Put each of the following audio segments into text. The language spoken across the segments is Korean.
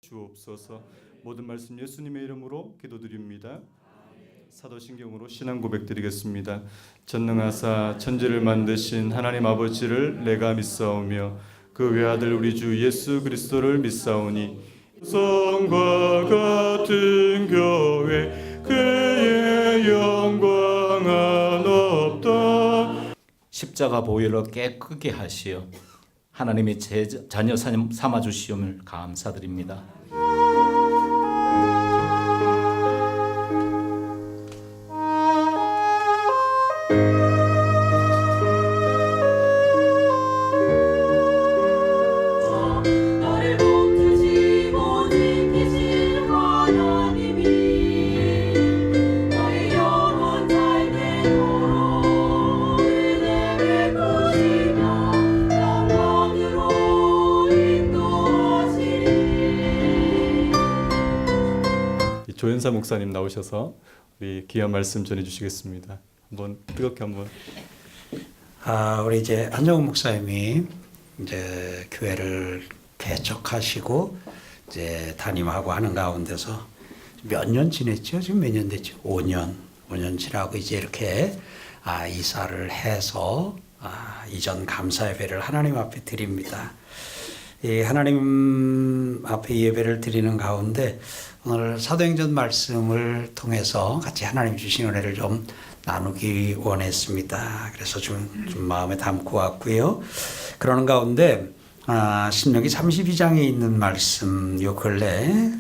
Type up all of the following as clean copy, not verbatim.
주옵소서. 모든 말씀 예수님의 이름으로 기도드립니다. 사도신경으로 신앙 고백드리겠습니다. 전능하사 천지를 만드신 하나님 아버지를 내가 믿사오며 그 외아들 우리 주 예수 그리스도를 믿사오니 성과 같은 교회 그의 영광은 없다. 십자가 보혈로 깨끗게 하시어 하나님의 자녀 삼아 주시음을 감사드립니다. 나를 붙드시고 지키신 하나님이 너희 영혼 잘 되도록 은혜 베푸시며 영광으로 인도하시리. 조연사 목사님 나오셔서 우리 귀한 말씀 전해주시겠습니다. 한번 뜨겁게 한번. 우리 이제 한정훈 목사님이 이제 교회를 개척하시고 이제 담임하고 하는 가운데서 몇 년 지냈죠? 지금 몇 년 됐죠? 5년 지나고 이제 이렇게 이사를 해서 이전 감사 예배를 하나님 앞에 드립니다. 이 하나님 앞에 예배를 드리는 가운데 오늘 사도행전 말씀을 통해서 같이 하나님 주신 은혜를 좀 나누기 원했습니다. 그래서 좀 마음에 담고 왔고요. 그러는 가운데 신명기 32장에 있는 말씀 요 근래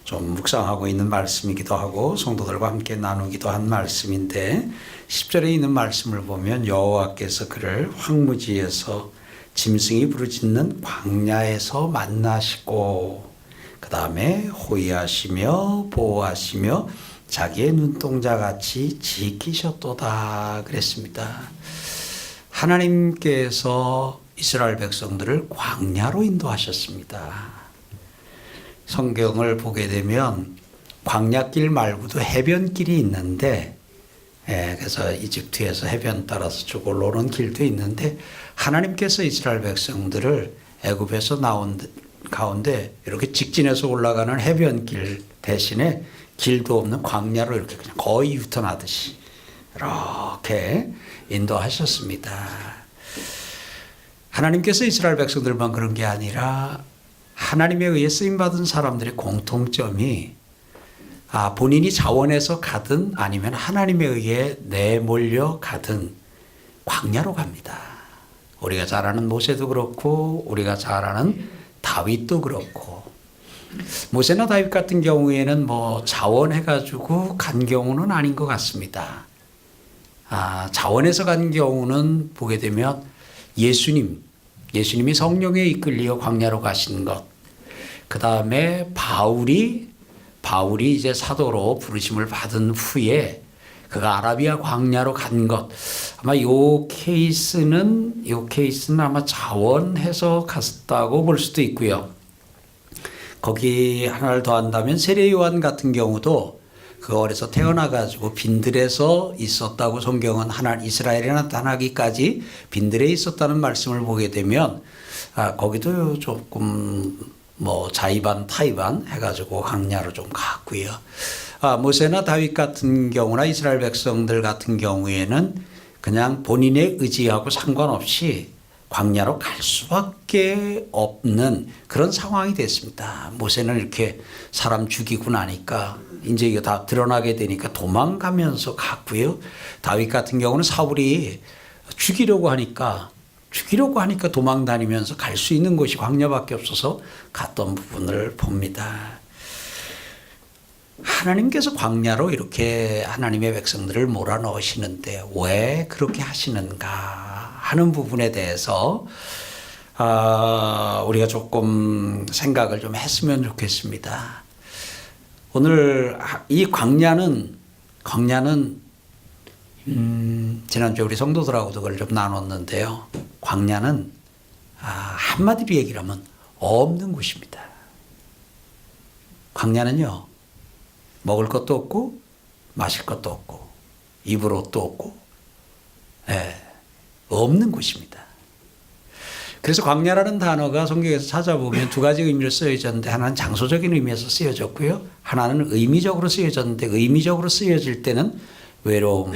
좀 묵상하고 있는 말씀이기도 하고 성도들과 함께 나누기도 한 말씀인데 10절에 있는 말씀을 보면 여호와께서 그를 황무지에서 짐승이 부르짖는 광야에서 만나시고 그 다음에 호위하시며 보호하시며 자기의 눈동자같이 지키셨도다 그랬습니다. 하나님께서 이스라엘 백성들을 광야로 인도하셨습니다. 성경을 보게 되면 광야길 말고도 해변길이 있는데 그래서 이집트에서 해변 따라서 쭉 오는 길도 있는데 하나님께서 이스라엘 백성들을 애굽에서 나온 가운데 이렇게 직진해서 올라가는 해변길 대신에 길도 없는 광야로 이렇게 그냥 거의 유턴하듯이 이렇게 인도하셨습니다. 하나님께서 이스라엘 백성들만 그런 게 아니라 하나님에 의해 쓰임받은 사람들의 공통점이 본인이 자원해서 가든 아니면 하나님에 의해 내몰려 가든 광야로 갑니다. 우리가 잘 아는 모세도 그렇고 우리가 잘 아는 다윗도 그렇고 모세나 다윗 같은 경우에는 뭐 자원해가지고 간 경우는 아닌 것 같습니다. 자원해서 간 경우는 보게 되면 예수님이 성령에 이끌려 광야로 가신 것, 그 다음에 바울이 이제 사도로 부르심을 받은 후에 그가 아라비아 광야로 간 것, 아마 요 케이스는 아마 자원해서 갔다고 볼 수도 있고요. 거기 하나를 더 한다면 세례 요한 같은 경우도 그 어려서 태어나가지고 빈들에서 있었다고 성경은 이스라엘에 나타나기까지 빈들에 있었다는 말씀을 보게 되면 거기도 조금 뭐 자의반 타의반 해가지고 광야로 좀 갔고요. 모세나 다윗 같은 경우나 이스라엘 백성들 같은 경우에는 그냥 본인의 의지하고 상관없이 광야로 갈 수밖에 없는 그런 상황이 됐습니다. 모세는 이렇게 사람 죽이고 나니까 이제 이거 다 드러나게 되니까 도망가면서 갔고요. 다윗 같은 경우는 사울이 죽이려고 하니까 도망 다니면서 갈 수 있는 곳이 광야밖에 없어서 갔던 부분을 봅니다. 하나님께서 광야로 이렇게 하나님의 백성들을 몰아넣으시는데 왜 그렇게 하시는가 하는 부분에 대해서 우리가 조금 생각을 좀 했으면 좋겠습니다. 오늘 이 광야는 지난주에 우리 성도들하고도 그걸 좀 나눴는데요. 광야는 한마디로 얘기를 하면 없는 곳입니다. 광야는요, 먹을 것도 없고 마실 것도 없고 입을 옷도 없고 없는 곳입니다. 그래서 광야라는 단어가 성경에서 찾아보면 두 가지 의미로 쓰여졌는데 하나는 장소적인 의미에서 쓰여졌고요. 하나는 의미적으로 쓰여졌는데 의미적으로 쓰여질 때는 외로움,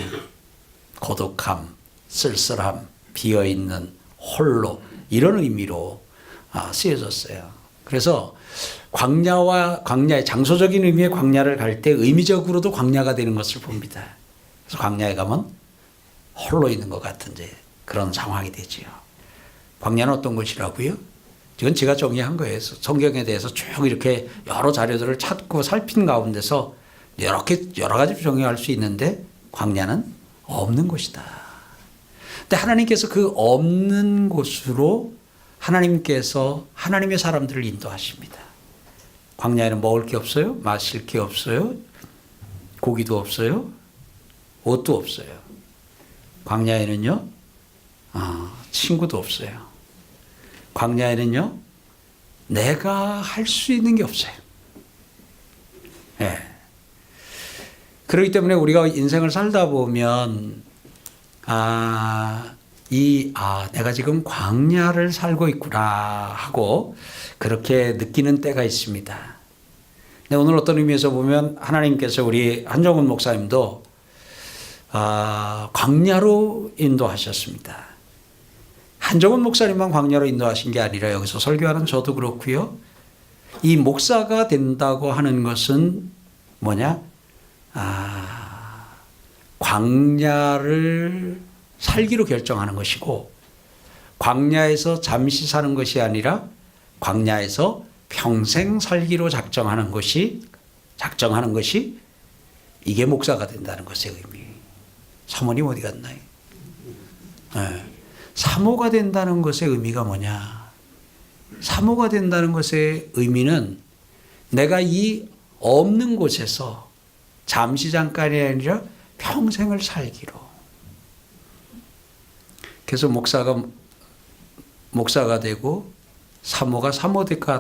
고독함, 쓸쓸함, 비어있는, 홀로 이런 의미로 쓰여졌어요. 그래서 광야의 장소적인 의미의 광야를 갈 때 의미적으로도 광야가 되는 것을 봅니다. 그래서 광야에 가면 홀로 있는 것 같은 이제 그런 상황이 되지요. 광야는 어떤 것이라고요? 이건 제가 정의한 거예요. 성경에 대해서 쭉 이렇게 여러 자료들을 찾고 살핀 가운데서 여러 가지 정의할 수 있는데 광야는 없는 곳이다. 근데 하나님께서 그 없는 곳으로 하나님께서 하나님의 사람들을 인도하십니다. 광야에는 먹을 게 없어요. 마실 게 없어요. 고기도 없어요. 옷도 없어요. 광야에는요. 친구도 없어요. 광야에는요. 내가 할 수 있는 게 없어요. 네. 그렇기 때문에 우리가 인생을 살다 보면 내가 지금 광야를 살고 있구나 하고 그렇게 느끼는 때가 있습니다. 근데 오늘 어떤 의미에서 보면 하나님께서 우리 한정훈 목사님도 광야로 인도하셨습니다. 한정훈 목사님만 광야로 인도하신 게 아니라 여기서 설교하는 저도 그렇고요. 이 목사가 된다고 하는 것은 뭐냐? 광야를 살기로 결정하는 것이고 광야에서 잠시 사는 것이 아니라 광야에서 평생 살기로 작정하는 것이 이게 목사가 된다는 것의 의미. 사모님 어디 갔나요? 네. 사모가 된다는 것의 의미가 뭐냐? 사모가 된다는 것의 의미는 내가 이 없는 곳에서 잠시 잠깐이 아니라 평생을 살기로. 그래서 목사가 되고 사모가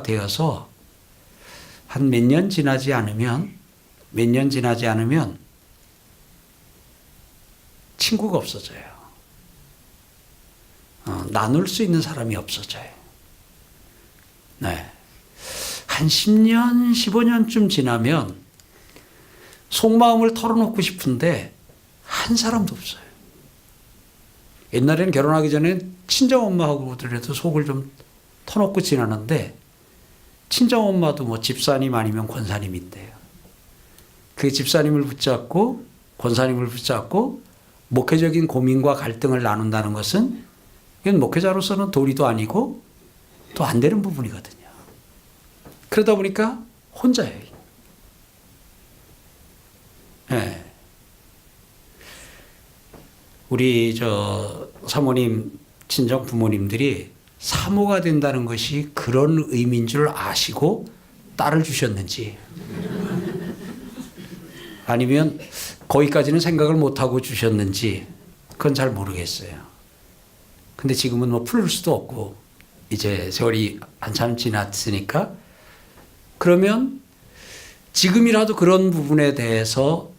되어서 한 몇 년 지나지 않으면 친구가 없어져요. 나눌 수 있는 사람이 없어져요. 네. 한 10년, 15년쯤 지나면 속마음을 털어놓고 싶은데 한 사람도 없어요. 옛날에는 결혼하기 전에 친정엄마하고도 속을 좀 터놓고 지나는데 친정엄마도 뭐 집사님 아니면 권사님인데요. 그 집사님을 붙잡고 권사님을 붙잡고 목회적인 고민과 갈등을 나눈다는 것은 이건 목회자로서는 도리도 아니고 또 안 되는 부분이거든요. 그러다 보니까 혼자예요. 네. 우리 사모님 친정 부모님들이 사모가 된다는 것이 그런 의미인 줄 아시고 딸을 주셨는지 아니면 거기까지는 생각을 못하고 주셨는지 그건 잘 모르겠어요. 근데 지금은 뭐 풀을 수도 없고 이제 세월이 한참 지났으니까 그러면 지금이라도 그런 부분에 대해서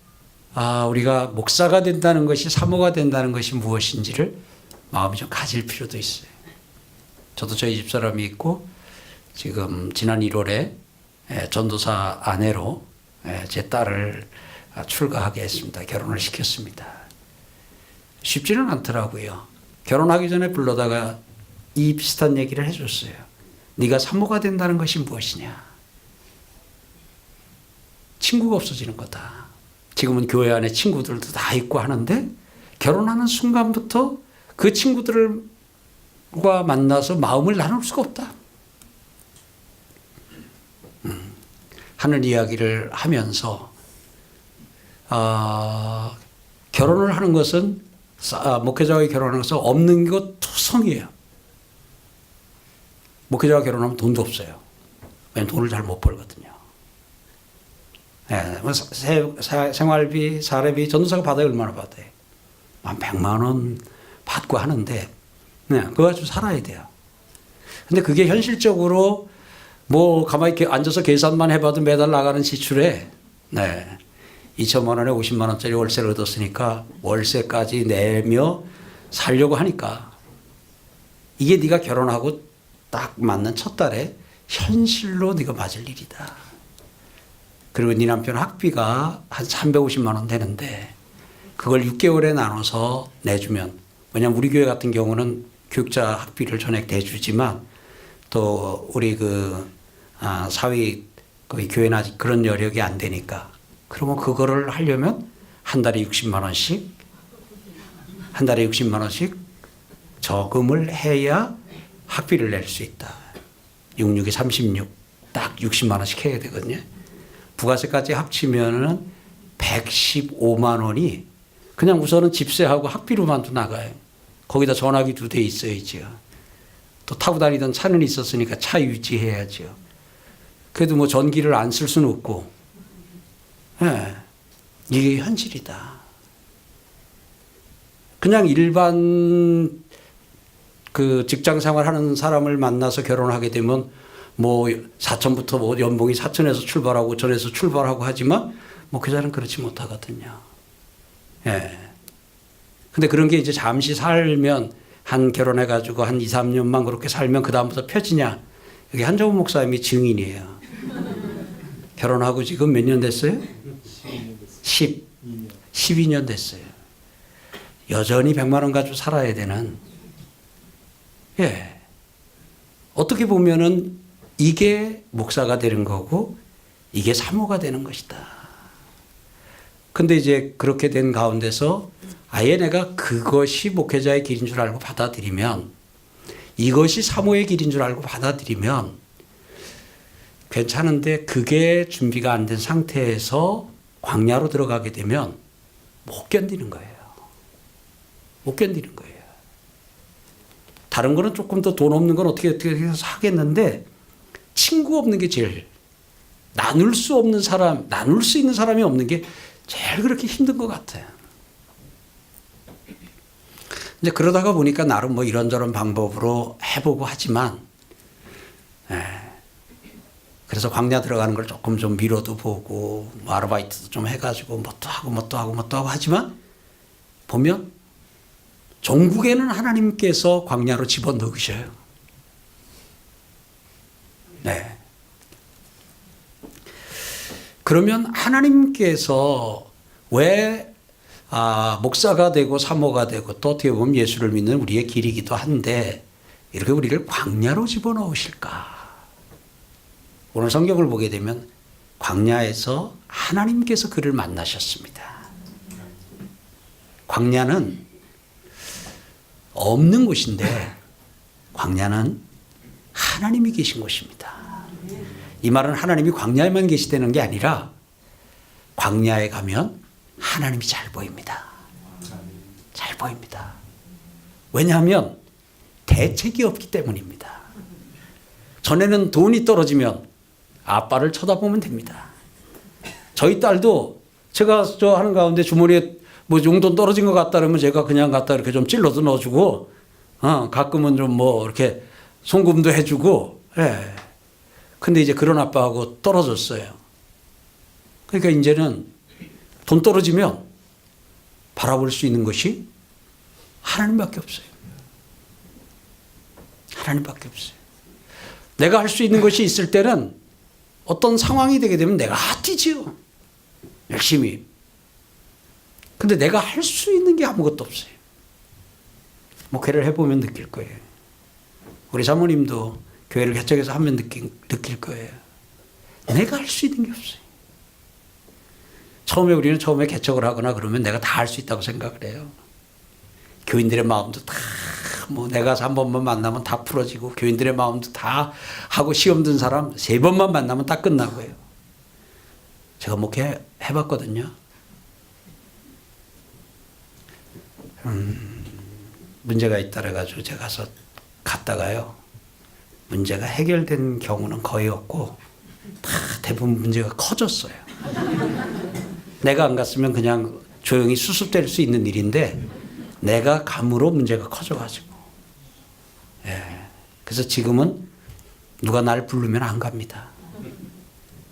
우리가 목사가 된다는 것이 사모가 된다는 것이 무엇인지를 마음이 좀 가질 필요도 있어요. 저도 저희 집사람이 있고 지금 지난 1월에 전도사 아내로 제 딸을 출가하게 했습니다. 결혼을 시켰습니다. 쉽지는 않더라고요. 결혼하기 전에 불러다가 이 비슷한 얘기를 해줬어요. 네가 사모가 된다는 것이 무엇이냐? 친구가 없어지는 거다. 지금은 교회 안에 친구들도 다 있고 하는데 결혼하는 순간부터 그 친구들과 만나서 마음을 나눌 수가 없다. 하는 이야기를 하면서 결혼을 하는 것은 목회자와 결혼하는 것은 없는 것 투성이에요. 목회자와 결혼하면 돈도 없어요. 왜냐하면 돈을 잘 못 벌거든요. 생활비, 사례비, 전도사가 받아요. 얼마나 받아요? 한 100만 원 받고 하는데 그거 가지고 살아야 돼요. 근데 그게 현실적으로 뭐 가만히 이렇게 앉아서 계산만 해봐도 매달 나가는 지출에 2천만 원에 50만 원짜리 월세를 얻었으니까 월세까지 내며 살려고 하니까 이게 네가 결혼하고 딱 맞는 첫 달에 현실로 네가 맞을 일이다. 그리고 네 남편 학비가 한 350만 원 되는데 그걸 6개월에 나눠서 내주면, 왜냐면 우리 교회 같은 경우는 교육자 학비를 전액 대주지만 또 우리 사회 거의 교회는 아직 그런 여력이 안 되니까, 그러면 그거를 하려면 한 달에 60만 원씩 저금을 해야 학비를 낼 수 있다. 66이 36, 딱 60만 원씩 해야 되거든요. 부가세까지 합치면은 115만 원이 그냥 우선은 집세하고 학비로만도 나가요. 거기다 전화기도 돼 있어야죠. 또 타고 다니던 차는 있었으니까 차 유지해야죠. 그래도 뭐 전기를 안 쓸 수는 없고, 예, 이게 현실이다. 그냥 일반 직장 생활하는 사람을 만나서 결혼하게 되면 뭐 4천부터 뭐 연봉이 4천에서 출발하고 전에서 출발하고 하지만 뭐 그 자는 그렇지 못하거든요. 예. 근데 그런 게 이제 잠시 살면, 한 결혼해가지고 한 2, 3년만 그렇게 살면 그다음부터 펴지냐? 여기 한정훈 목사님이 증인이에요. 결혼하고 지금 몇 년 됐어요? 12년 됐어요. 여전히 100만 원 가지고 살아야 되는, 예. 어떻게 보면은 이게 목사가 되는 거고 이게 사모가 되는 것이다. 근데 이제 그렇게 된 가운데서 아예 내가 그것이 목회자의 길인 줄 알고 받아들이면, 이것이 사모의 길인 줄 알고 받아들이면 괜찮은데, 그게 준비가 안 된 상태에서 광야로 들어가게 되면 못 견디는 거예요. 못 견디는 거예요. 다른 거는 조금 더 돈 없는 건 어떻게 해서 하겠는데, 친구 없는 게 제일, 나눌 수 있는 사람이 없는 게 제일 그렇게 힘든 것 같아요. 이제 그러다가 보니까 나름 뭐 이런저런 방법으로 해보고 하지만, 그래서 광야 들어가는 걸 조금 좀 미뤄도 보고, 뭐 아르바이트도 좀 해가지고 뭣도 하고 하지만, 보면 종국에는 하나님께서 광야로 집어넣으셔요. 네. 그러면 하나님께서 왜 목사가 되고 사모가 되고 또 어떻게 보면 예수를 믿는 우리의 길이기도 한데 이렇게 우리를 광야로 집어넣으실까? 오늘 성경을 보게 되면 광야에서 하나님께서 그를 만나셨습니다. 광야는 없는 곳인데 광야는 하나님이 계신 곳입니다. 이 말은 하나님이 광야에만 계시다는 게 아니라 광야에 가면 하나님이 잘 보입니다. 잘 보입니다. 왜냐하면 대책이 없기 때문입니다. 전에는 돈이 떨어지면 아빠를 쳐다보면 됩니다. 저희 딸도 제가 하는 가운데 주머니에 뭐 용돈 떨어진 것 같다 그러면 제가 그냥 갖다 이렇게 좀 찔러서 넣어주고, 가끔은 좀 뭐 이렇게 송금도 해주고, 예. 근데 이제 그런 아빠하고 떨어졌어요. 그러니까 이제는 돈 떨어지면 바라볼 수 있는 것이 하나님밖에 없어요. 하나님밖에 없어요. 내가 할 수 있는 것이 있을 때는 어떤 상황이 되게 되면 내가 뛰지요. 열심히. 근데 내가 할 수 있는 게 아무것도 없어요. 목회를 해보면 느낄 거예요. 우리 사모님도 교회를 개척해서 하면 느낄 거예요. 내가 할 수 있는 게 없어요. 우리는 처음에 개척을 하거나 그러면 내가 다 할 수 있다고 생각을 해요. 교인들의 마음도 다, 뭐 내가 3번만 만나면 다 풀어지고, 교인들의 마음도 다 하고, 시험 든 사람 3번만 만나면 다 끝나고요. 제가 목회 해봤거든요. 문제가 있다 그래가지고 제가 갔다가요. 문제가 해결된 경우는 거의 없고 다 대부분 문제가 커졌어요. 내가 안 갔으면 그냥 조용히 수습될 수 있는 일인데 내가 감으로 문제가 커져가지고, 예. 그래서 지금은 누가 날 부르면 안 갑니다.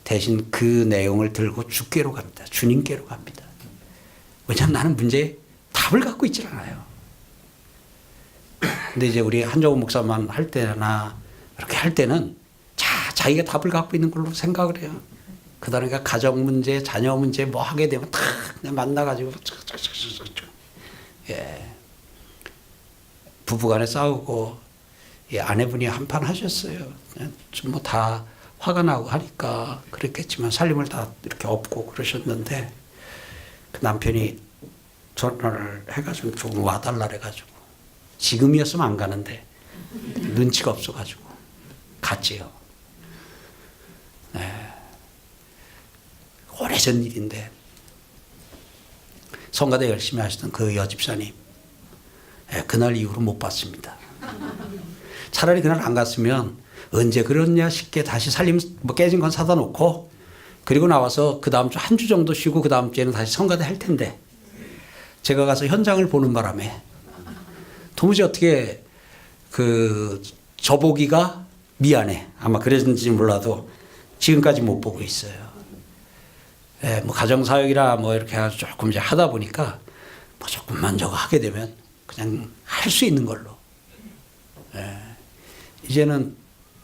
대신 그 내용을 들고 주께로 갑니다. 주님께로 갑니다. 왜냐하면 나는 문제에 답을 갖고 있질 않아요. 근데 이제 우리 한정훈 목사만 할 때나 이렇게 할 때는 자기가 답을 갖고 있는 걸로 생각을 해요. 그러니까 가정 문제, 자녀 문제 뭐 하게 되면 탁 그냥 만나가지고 예. 부부간에 싸우고 예, 아내분이 한판 하셨어요. 좀 뭐 다 화가 나고 하니까 그랬겠지만 살림을 다 이렇게 업고 그러셨는데 그 남편이 전화를 해가지고 조금 와달라 그래가지고 지금이었으면 안 가는데 눈치가 없어가지고 갔지요. 네. 오래전 일인데 성가대 열심히 하시던 그 여집사님 네, 그날 이후로 못 봤습니다. 차라리 그날 안 갔으면 언제 그랬냐 싶게 다시 살림 뭐 깨진 건 사다 놓고 그리고 나와서 그 다음 주 한 주 정도 쉬고 그 다음 주에는 다시 성가대 할 텐데 제가 가서 현장을 보는 바람에 도무지 어떻게 그 저보기가 미안해 아마 그랬는지 몰라도 지금까지 못 보고 있어요. 예, 뭐 가정사역이라 뭐 이렇게 해가지고 조금 이제 하다 보니까 뭐 조금만 저거 하게 되면 그냥 할 수 있는 걸로. 예, 이제는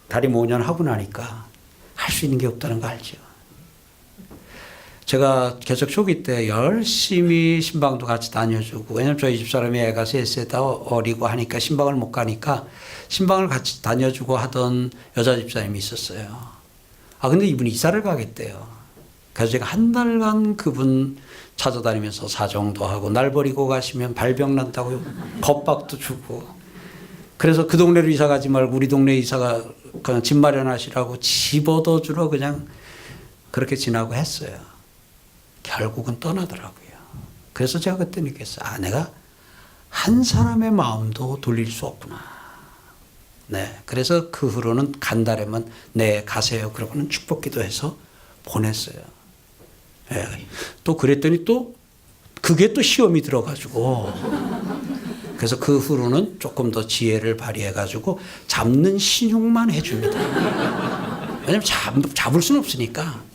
다리 5년 하고 나니까 할 수 있는 게 없다는 거 알죠. 제가 개척 초기 때 열심히 신방도 같이 다녀주고 왜냐면 저희 집사람이 애가 셋다 어리고 하니까 신방을 못 가니까 신방을 같이 다녀주고 하던 여자 집사님이 있었어요. 아 근데 이분이 이사를 가겠대요. 그래서 제가 한 달간 그분 찾아다니면서 사정도 하고 날 버리고 가시면 발병 난다고 겁박도 주고 그래서 그 동네로 이사 가지 말고 우리 동네 이사가 그냥 집 마련하시라고 집 얻어주러 그냥 그렇게 지나고 했어요. 결국은 떠나더라고요. 그래서 제가 그때 느꼈어요. 아, 내가 한 사람의 마음도 돌릴 수 없구나. 네. 그래서 그 후로는 간달에만 네, 가세요. 그러고는 축복기도 해서 보냈어요. 네. 또 그랬더니 또 그게 또 시험이 들어가지고 그래서 그 후로는 조금 더 지혜를 발휘해가지고 잡는 신용만 해줍니다. 왜냐면 잡을 수는 없으니까.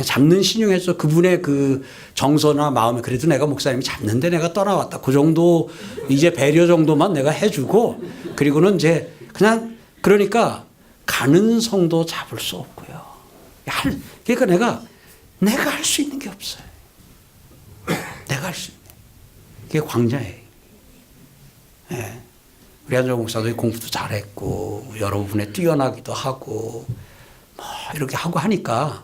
잡는 신용해서 그분의 그 정서나 마음에 그래도 내가 목사님이 잡는데 내가 떠나왔다. 그 정도 이제 배려 정도만 내가 해주고 그리고는 이제 그냥 그러니까 가는 성도 잡을 수 없고요. 그러니까 내가 할 수 있는 게 없어요. 내가 할 수 있는 그게 광야예요. 네. 우리 한정 목사도 공부도 잘했고 여러 부분에 뛰어나기도 하고 뭐 이렇게 하고 하니까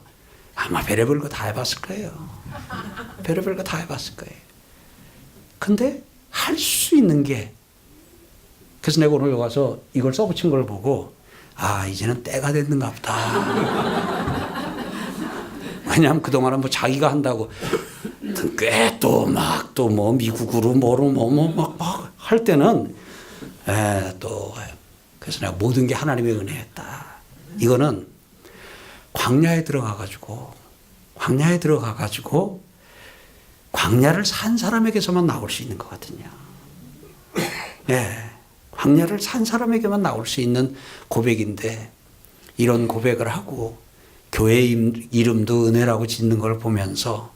아마 별의별 거 다 해봤을 거예요. 별의별 거 다 해봤을 거예요. 근데 할 수 있는 게 그래서 내가 오늘 와서 이걸 써붙인 걸 보고 아 이제는 때가 됐는가 보다. 왜냐하면 그동안은 뭐 자기가 한다고 꽤 또 막 또 뭐 미국으로 뭐로 막 할 때는 또 그래서 내가 모든 게 하나님의 은혜였다. 이거는 광야에 들어가가지고 광야를 산 사람에게서만 나올 수 있는 거거든요. 예, 광야를 산 사람에게만 나올 수 있는 고백인데 이런 고백을 하고 교회 이름도 은혜라고 짓는 걸 보면서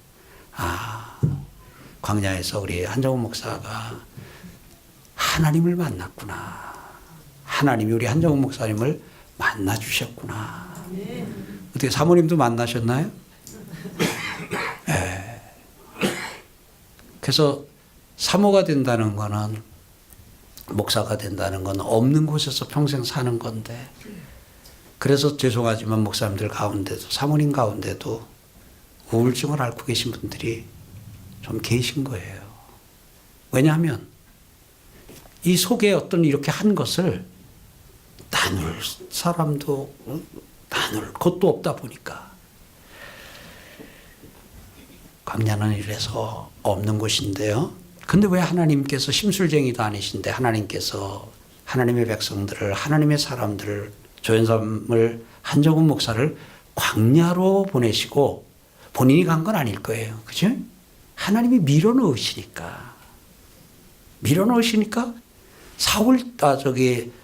아 광야에서 우리 한정훈 목사가 하나님을 만났구나. 하나님이 우리 한정훈 목사님을 만나 주셨구나. 어떻게 사모님도 만나셨나요? 네. 그래서 사모가 된다는 거는 목사가 된다는 건 없는 곳에서 평생 사는 건데 그래서 죄송하지만 목사님들 가운데도 사모님 가운데도 우울증을 앓고 계신 분들이 좀 계신 거예요. 왜냐하면 이 속에 어떤 이렇게 한 것을 나눌 사람도 나눌 것도 없다 보니까 광야는 이래서 없는 곳인데요. 근데 왜 하나님께서 심술쟁이도 아니신데 하나님께서 하나님의 백성들을 하나님의 사람들을 조연삼을 한정훈 목사를 광야로 보내시고 본인이 간 건 아닐 거예요. 그죠? 하나님이 밀어넣으시니까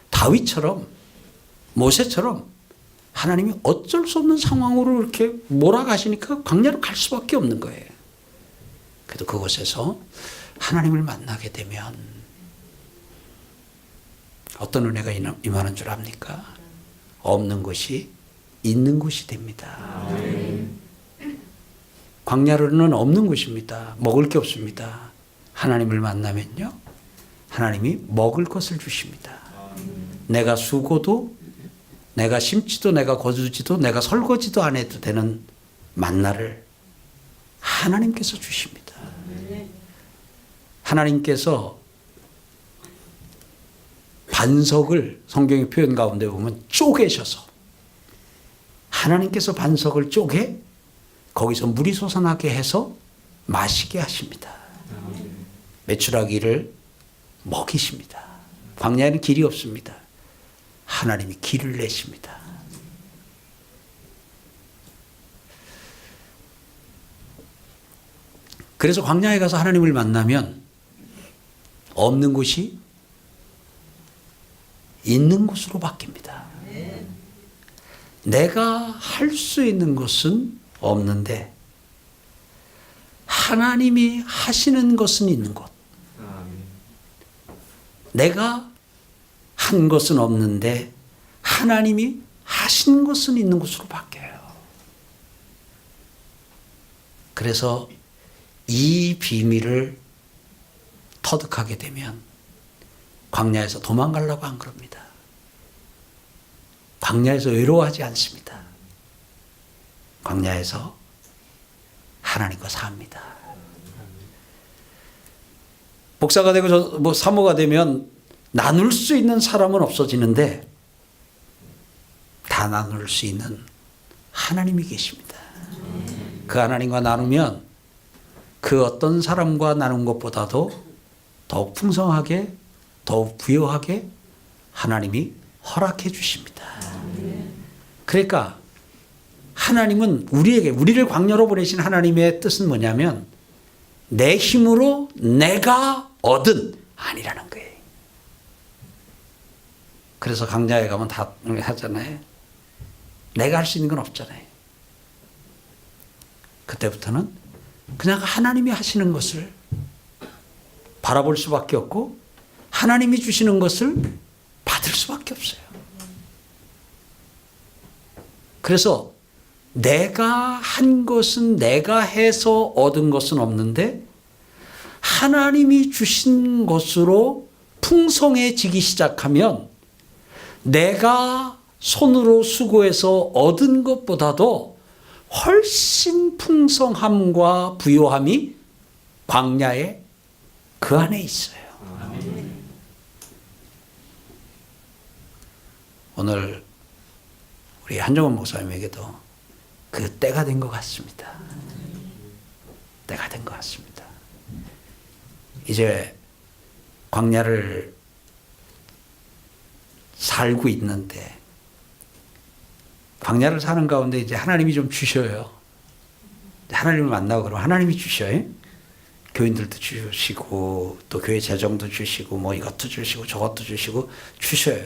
다윗처럼 모세처럼 하나님이 어쩔 수 없는 상황으로 이렇게 몰아가시니까 광야로 갈 수밖에 없는 거예요. 그래도 그곳에서 하나님을 만나게 되면 어떤 은혜가 임하는 줄 압니까? 없는 것이 있는 것이 됩니다. 광야로는 없는 것입니다. 먹을 게 없습니다. 하나님을 만나면요, 하나님이 먹을 것을 주십니다. 내가 수고도, 내가 심지도, 내가 거두지도, 내가 설거지도 안 해도 되는 만나를 하나님께서 주십니다. 하나님께서 반석을 성경의 표현 가운데 보면 쪼개셔서, 하나님께서 반석을 쪼개 거기서 물이 솟아나게 해서 마시게 하십니다. 메추라기를 먹이십니다. 광야에는 길이 없습니다. 하나님이 길을 내십니다. 그래서 광야에 가서 하나님을 만나면 없는 곳이 있는 곳으로 바뀝니다. 내가 할 수 있는 것은 없는데 하나님이 하시는 것은 있는 곳. 내가 한 것은 없는데 하나님이 하신 것은 있는 곳으로 바뀌어요. 그래서 이 비밀을 터득하게 되면 광야에서 도망가려고 안 그럽니다. 광야에서 외로워하지 않습니다. 광야에서 하나님과 삽니다. 목사가 되고 사모가 되면 나눌 수 있는 사람은 없어지는데 다 나눌 수 있는 하나님이 계십니다. 그 하나님과 나누면 그 어떤 사람과 나눈 것보다도 더욱 풍성하게, 더욱 부유하게 하나님이 허락해 주십니다. 그러니까 하나님은 우리를 광야로 보내신 하나님의 뜻은 뭐냐면 내 힘으로 내가 얻은 아니라는 거예요. 그래서 광야에 가면 다 하잖아요. 내가 할 수 있는 건 없잖아요. 그때부터는 그냥 하나님이 하시는 것을 바라볼 수밖에 없고 하나님이 주시는 것을 받을 수밖에 없어요. 그래서 내가 한 것은, 내가 해서 얻은 것은 없는데 하나님이 주신 것으로 풍성해지기 시작하면 내가 손으로 수고해서 얻은 것보다도 훨씬 풍성함과 부요함이 광야에 그 안에 있어요. 오늘 우리 한정원 목사님에게도 그 때가 된 것 같습니다. 때가 된 것 같습니다. 이제 광야를 살고 있는데 광야를 사는 가운데 이제 하나님이 좀 주셔요. 하나님을 만나고 그러면 하나님이 주셔요. 교인들도 주시고 또 교회 재정도 주시고 뭐 이것도 주시고 저것도 주시고 주셔요.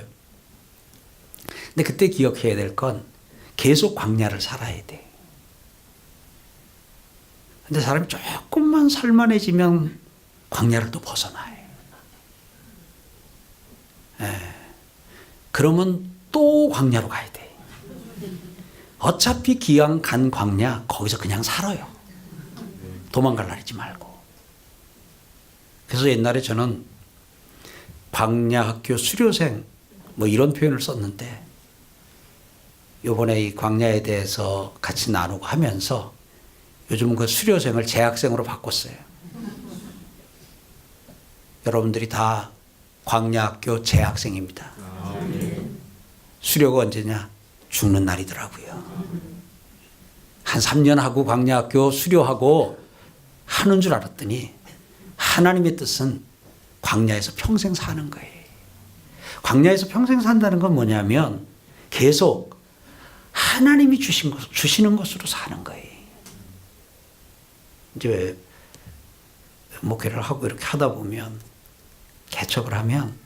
근데 그때 기억해야 될 건 계속 광야를 살아야 돼. 근데 사람이 조금만 살만해지면 광야를 또 벗어나요. 그러면 또 광야로 가야 돼. 어차피 기왕 간 광야 거기서 그냥 살아요. 도망갈라 하지 말고. 그래서 옛날에 저는 광야학교 수료생 뭐 이런 표현을 썼는데 요번에 이 광야에 대해서 같이 나누고 하면서 요즘은 그 수료생을 재학생으로 바꿨어요. 여러분들이 다 광야학교 재학생입니다. 수료가 언제냐? 죽는 날이더라고요. 한 3년 하고 광야학교 수료하고 하는 줄 알았더니 하나님의 뜻은 광야에서 평생 사는 거예요. 광야에서 평생 산다는 건 뭐냐면 계속 하나님이 주시는 것으로 사는 거예요. 이제 목회를 하고 이렇게 하다 보면 개척을 하면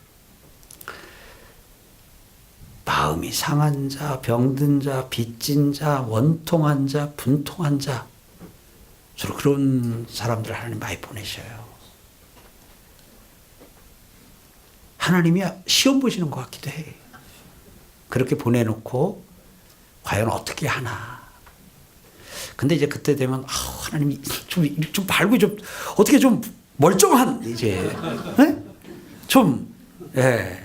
마음이 상한 자, 병든 자, 빚진 자, 원통한 자, 분통한 자 주로 그런 사람들 하나님 많이 보내셔요. 하나님이 시험 보시는 것 같기도 해. 그렇게 보내놓고 과연 어떻게 하나. 근데 이제 그때 되면 하나님이 좀 말고 좀 어떻게 좀 멀쩡한 이제 좀 예.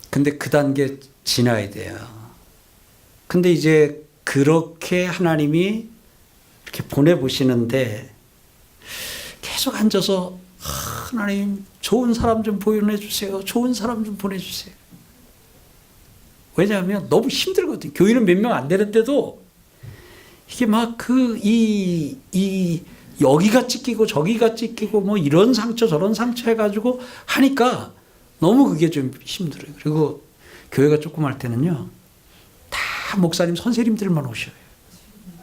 근데 그 단계 지나야 돼요. 근데 이제 그렇게 하나님이 이렇게 보내보시는데 계속 앉아서 하나님 좋은 사람 좀 보내주세요. 좋은 사람 좀 보내주세요. 왜냐하면 너무 힘들거든요. 교인은 몇 명 안 되는데도 이게 막 여기가 찢기고 저기가 찢기고 뭐 이런 상처 저런 상처 해가지고 하니까 너무 그게 좀 힘들어요. 그리고 교회가 조금 할 때는요, 다 목사님 선생님들만 오셔요.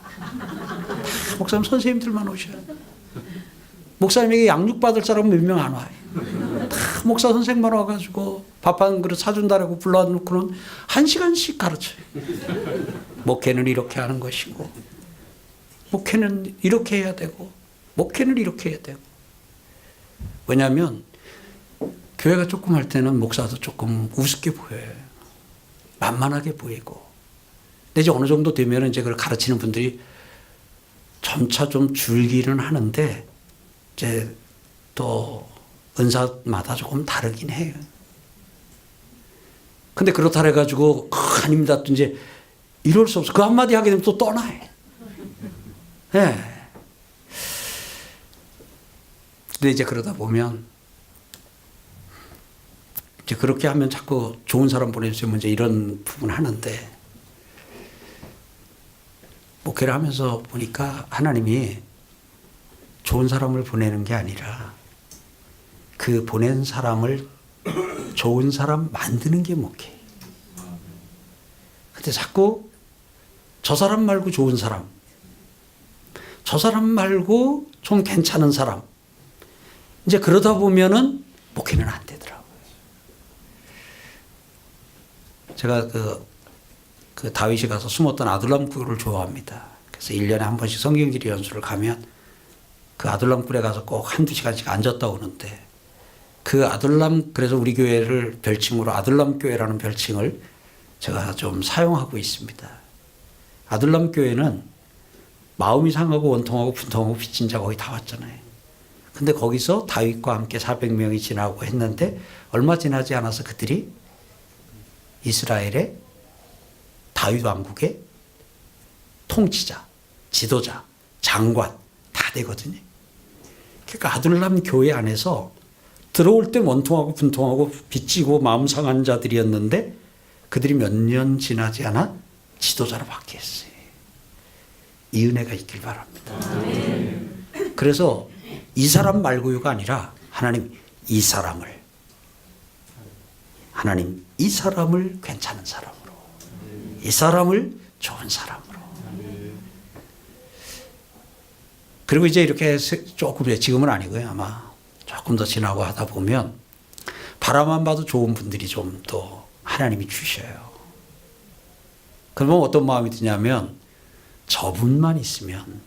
다 목사님 선생님들만 오셔요. 목사님에게 양육받을 사람은 몇 명 안 와요. 다 목사 선생만 와가지고 밥 한 그릇 사준다라고 불러놓고는 1시간씩 가르쳐요. 목회는 이렇게 하는 것이고, 목회는 이렇게 해야 되고, 목회는 이렇게 해야 되고. 왜냐하면 교회가 조금 할 때는 목사도 조금 우습게 보여요. 만만하게 보이고. 근데 이제 어느 정도 되면 이제 그걸 가르치는 분들이 점차 좀 줄기는 하는데, 이제 또 은사마다 조금 다르긴 해요. 근데 그렇다 해가지고 아닙니다. 또 이제 이럴 수 없어. 그 한마디 하게 되면 또 떠나요. 네. 근데 이제 그러다 보면 이제 그렇게 하면 자꾸 좋은 사람 보내주세요. 이제 이런 부분 하는데, 목회를 하면서 보니까 하나님이 좋은 사람을 보내는 게 아니라 그 보낸 사람을 좋은 사람 만드는 게 목회. 근데 자꾸 저 사람 말고 좋은 사람, 저 사람 말고 좀 괜찮은 사람, 이제 그러다 보면은 목회는 안 되더라고요. 제가 그 다윗이 가서 숨었던 아둘람 굴을 좋아합니다. 그래서 1년에 한 번씩 성경지리 연수를 가면 그 아둘람 굴에 가서 꼭 한두 시간씩 앉았다 오는데, 그 아둘람, 그래서 우리 교회를 별칭으로 아둘람 교회라는 별칭을 제가 좀 사용하고 있습니다. 아둘람 교회는 마음이 상하고 원통하고 분통하고 빚진 자 거의 다 왔잖아요. 근데 거기서 다윗과 함께 400명이 지나고 했는데 얼마 지나지 않아서 그들이 이스라엘의 다윗 왕국의 통치자, 지도자, 장관 다 되거든요. 그러니까 아둘람 교회 안에서 들어올 때 원통하고 분통하고 빚지고 마음 상한 자들이었는데 그들이 몇 년 지나지 않아 지도자로 바뀌었어요. 이 은혜가 있길 바랍니다. 그래서 이 사람 말고요가 아니라 하나님 이 사람을 괜찮은 사람으로, 이 사람을 좋은 사람으로. 그리고 이제 이렇게 조금, 지금은 아니고요. 아마 조금 더 지나고 하다 보면 바라만 봐도 좋은 분들이 좀 또 하나님이 주셔요. 그러면 어떤 마음이 드냐면, 저분만 있으면,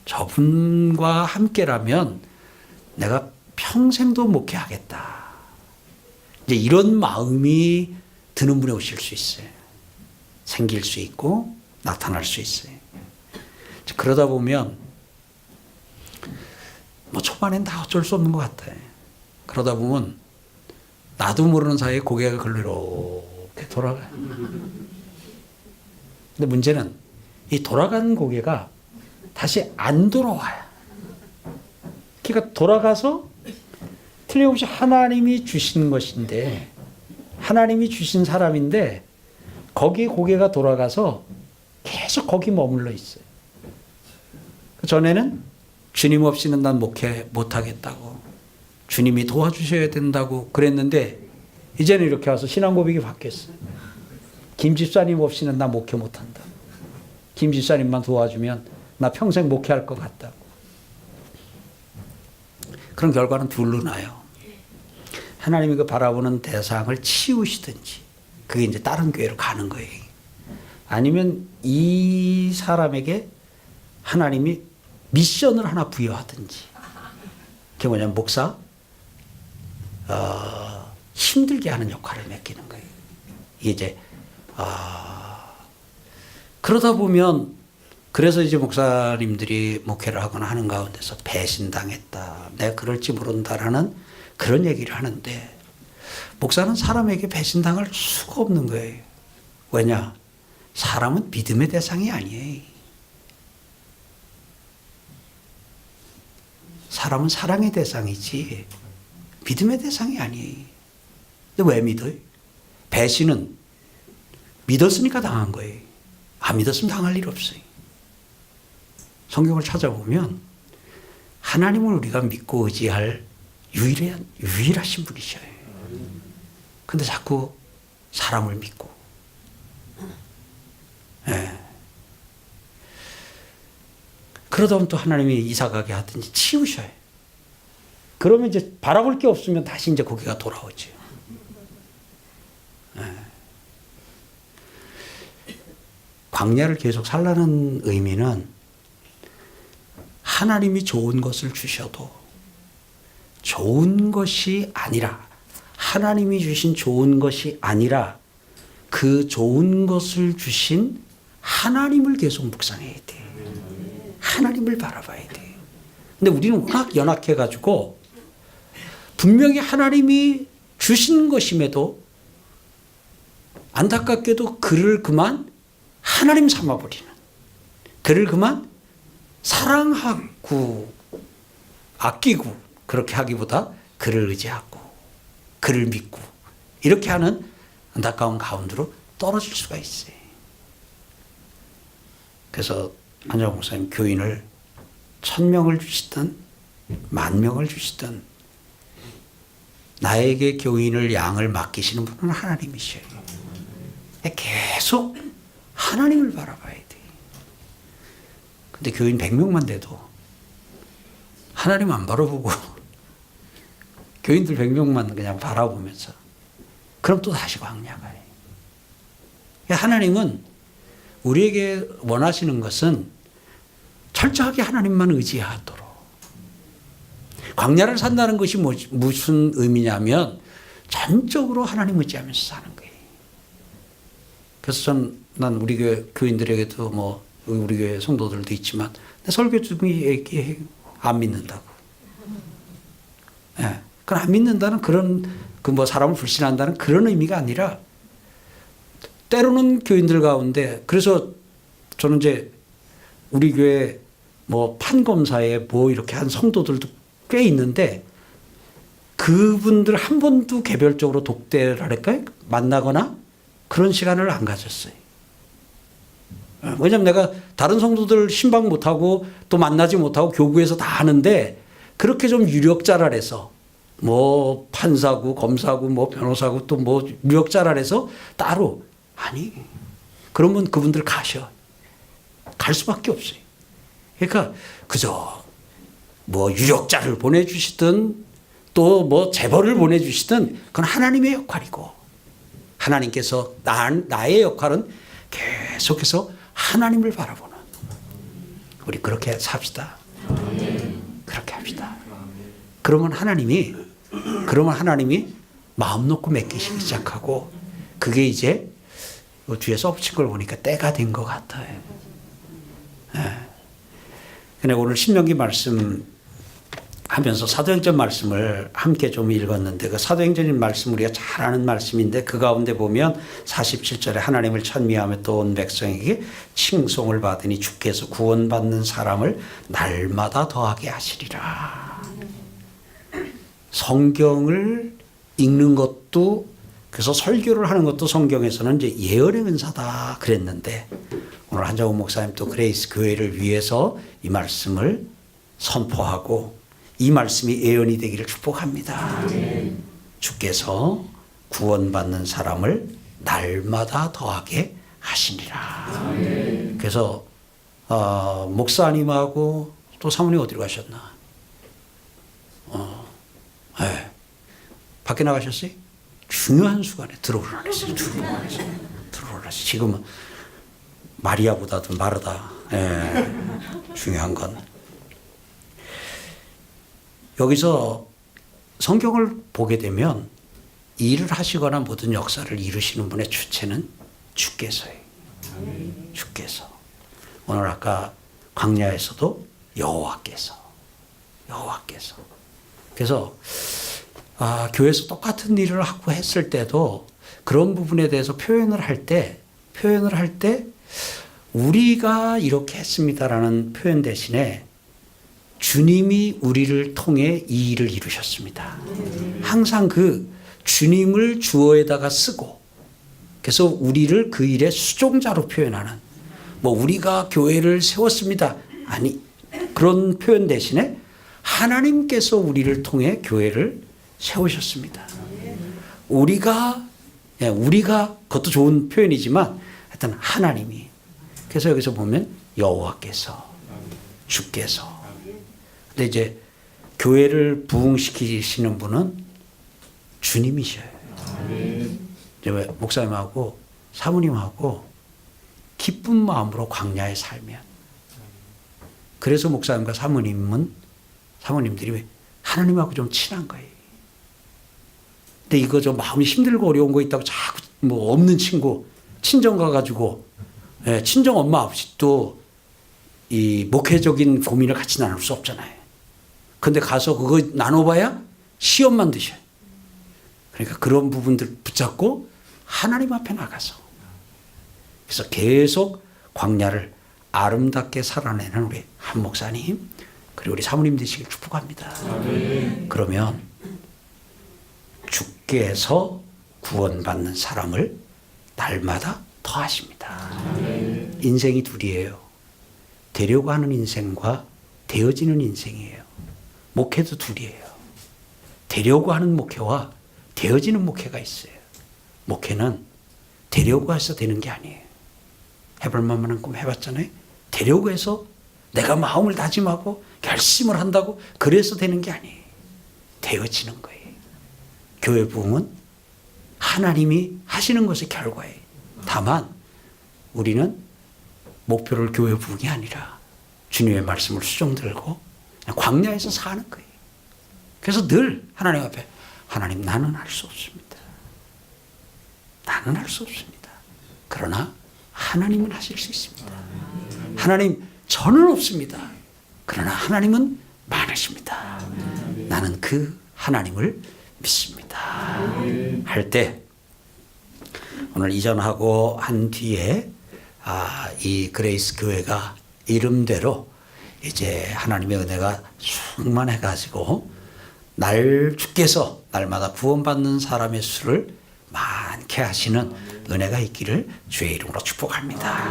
저분과 함께라면 내가 평생도 목회하겠다. 이제 이런 마음이 드는 분이 오실 수 있어요. 생길 수 있고 나타날 수 있어요. 그러다 보면 뭐 초반엔 다 어쩔 수 없는 것 같아요. 그러다 보면 나도 모르는 사이에 고개가 글로 이렇게 돌아가요. 근데 문제는 이 돌아간 고개가 다시 안 돌아와요. 그러니까 돌아가서 틀림없이 하나님이 주신 것인데, 하나님이 주신 사람인데 거기 고개가 돌아가서 계속 거기 머물러 있어요. 전에는 주님 없이는 난 목회 못하겠다고, 주님이 도와주셔야 된다고 그랬는데 이제는 이렇게 와서 신앙 고백이 바뀌었어요. 김 집사님 없이는 나 목회 못한다. 김 집사님만 도와주면 나 평생 목회할 것 같다고. 그런 결과는 둘로 나요. 하나님이 그 바라보는 대상을 치우시든지, 그게 이제 다른 교회로 가는 거예요. 아니면 이 사람에게 하나님이 미션을 하나 부여하든지. 그게 뭐냐면 목사, 힘들게 하는 역할을 맡기는 거예요. 이게 이제 그러다 보면 그래서 이제 목사님들이 목회를 하거나 하는 가운데서 배신당했다, 내가 그럴지 모른다라는 그런 얘기를 하는데 목사는 사람에게 배신당할 수가 없는 거예요. 왜냐? 사람은 믿음의 대상이 아니에요. 사람은 사랑의 대상이지 믿음의 대상이 아니에요. 근데 왜 믿어요? 배신은 믿었으니까 당한 거예요. 안 믿었으면 당할 일 없어요. 성경을 찾아보면 하나님을 우리가 믿고 의지할 유일하신 분이셔요. 근데 자꾸 사람을 믿고. 예. 그러다 보면 또 하나님이 이사 가게 하든지 치우셔요. 그러면 이제 바라볼 게 없으면 다시 이제 거기가 돌아오죠. 예. 광야를 계속 살라는 의미는 하나님이 좋은 것을 주셔도 좋은 것이 아니라 하나님이 주신 좋은 것이 아니라 그 좋은 것을 주신 하나님을 계속 묵상해야 돼. 하나님을 바라봐야 돼. 근데 우리는 워낙 연약해가지고 분명히 하나님이 주신 것임에도 안타깝게도 그를 그만 하나님 삼아버리는, 그를 그만 사랑하고 아끼고 그렇게 하기보다 그를 의지하고 그를 믿고 이렇게 하는 안타까운 가운데로 떨어질 수가 있어요. 그래서 한정호 목사님 교인을 1000명을 주시든 10,000명을 주시든 나에게 교인을 양을 맡기시는 분은 하나님이셔요. 계속 하나님을 바라봐야 돼. 근데 교인 100명만 돼도 하나님 안 바라보고 교인들 100명만 그냥 바라보면서 그럼 또 다시 광야 가요. 하나님은 우리에게 원하시는 것은 철저하게 하나님만 의지하도록. 광야를 산다는 것이 무슨 의미냐면 전적으로 하나님 의지하면서 사는 거예요. 그래서 난 우리 교회 교인들에게도 뭐 우리 교회 성도들도 있지만 설교 중에 얘기해 안 믿는다고. 예. 그건 안 믿는다는 그런 뭐 사람을 불신한다는 그런 의미가 아니라 때로는 교인들 가운데 그래서 저는 이제 우리 교회 뭐 판검사에 뭐 이렇게 한 성도들도 꽤 있는데 그분들 한 번도 개별적으로 독대랄까요? 만나거나 그런 시간을 안 가졌어요. 왜냐면 내가 다른 성도들 신방 못하고 또 만나지 못하고 교구에서 다 하는데 그렇게 좀 유력자랄해서 뭐 판사고 검사고 뭐 변호사고 또 뭐 유력자랄해서 따로 아니 그러면 그분들 가셔. 갈 수밖에 없어요. 그러니까 그저 뭐 유력자를 보내주시든 또 뭐 재벌을 보내주시든 그건 하나님의 역할이고 하나님께서 나의 역할은 계속해서 하나님을 바라보는 우리 그렇게 삽시다. 그렇게 합시다. 그러면 하나님이 마음 놓고 맡기시기 시작하고 그게 이제 뒤에 써붙인 걸 보니까 때가 된 것 같아요. 근데 오늘 신명기 말씀 하면서 사도행전 말씀을 함께 좀 읽었는데 그 사도행전 말씀 우리가 잘 아는 말씀인데 그 가운데 보면 47절에 하나님을 찬미하며 또 온 백성에게 칭송을 받으니 주께서 구원받는 사람을 날마다 더하게 하시리라. 성경을 읽는 것도 그래서 설교를 하는 것도 성경에서는 이제 예언의 은사다 그랬는데 오늘 한정훈 목사님 또 그레이스 교회를 위해서 이 말씀을 선포하고 이 말씀이 예언이 되기를 축복합니다. 주께서 구원받는 사람을 날마다 더하게 하시니라. 그래서 목사님하고 또 사모님 어디로 가셨나? 네. 밖에 나가셨어요? 중요한 순간에 들어오라랬어요. 들어오라랬어요. 지금은 마리아보다도 마르다. 네. 중요한 건 여기서 성경을 보게 되면 일을 하시거나 모든 역사를 이루시는 분의 주체는 주께서예요. 주께서. 오늘 아까 광야에서도 여호와께서. 그래서 교회에서 똑같은 일을 하고 했을 때도 그런 부분에 대해서 표현을 할 때 우리가 이렇게 했습니다라는 표현 대신에 주님이 우리를 통해 이 일을 이루셨습니다. 항상 그 주님을 주어에다가 쓰고 그래서 우리를 그 일의 수종자로 표현하는 우리가 교회를 세웠습니다. 아니 그런 표현 대신에 하나님께서 우리를 통해 교회를 세우셨습니다. 우리가 그것도 좋은 표현이지만 하여튼 하나님이 그래서 여기서 보면 여호와께서 주께서 근데 이제 교회를 부흥시키시는 분은 주님이셔요. 이제 목사님하고 사모님하고 기쁜 마음으로 광야에 살면 그래서 목사님과 사모님들이 하나님하고 좀 친한 거예요. 근데 이거 좀 마음이 힘들고 어려운 거 있다고 자꾸 없는 친구 친정 가가지고 친정 엄마 없이 또 이 목회적인 고민을 같이 나눌 수 없잖아요. 근데 가서 그거 나눠봐야 시험만 드셔요. 그러니까 그런 부분들 붙잡고 하나님 앞에 나가서 그래서 계속 광야를 아름답게 살아내는 우리 한 목사님 그리고 우리 사모님 되시길 축복합니다. 그러면 주께서 구원받는 사람을 날마다 더하십니다. 인생이 둘이에요. 되려고 하는 인생과 되어지는 인생이에요. 목회도 둘이에요. 되려고 하는 목회와 되어지는 목회가 있어요. 목회는 되려고 해서 되는 게 아니에요. 해볼 만큼 해봤잖아요. 되려고 해서 내가 마음을 다짐하고 결심을 한다고 그래서 되는 게 아니에요. 되어지는 거예요. 교회 부흥은 하나님이 하시는 것의 결과예요. 다만 우리는 목표를 교회 부흥이 아니라 주님의 말씀을 수종 들고 광야에서 사는 거예요. 그래서 늘 하나님 앞에 하나님 나는 할 수 없습니다. 나는 할 수 없습니다. 그러나 하나님은 하실 수 있습니다. 하나님 저는 없습니다. 그러나 하나님은 많으십니다. 나는 그 하나님을 믿습니다. 할 때 오늘 이전하고 한 뒤에 이 그레이스 교회가 이름대로 이제 하나님의 은혜가 충만해 가지고 주께서 날마다 구원받는 사람의 수를 많게 하시는 은혜가 있기를 주의 이름으로 축복합니다.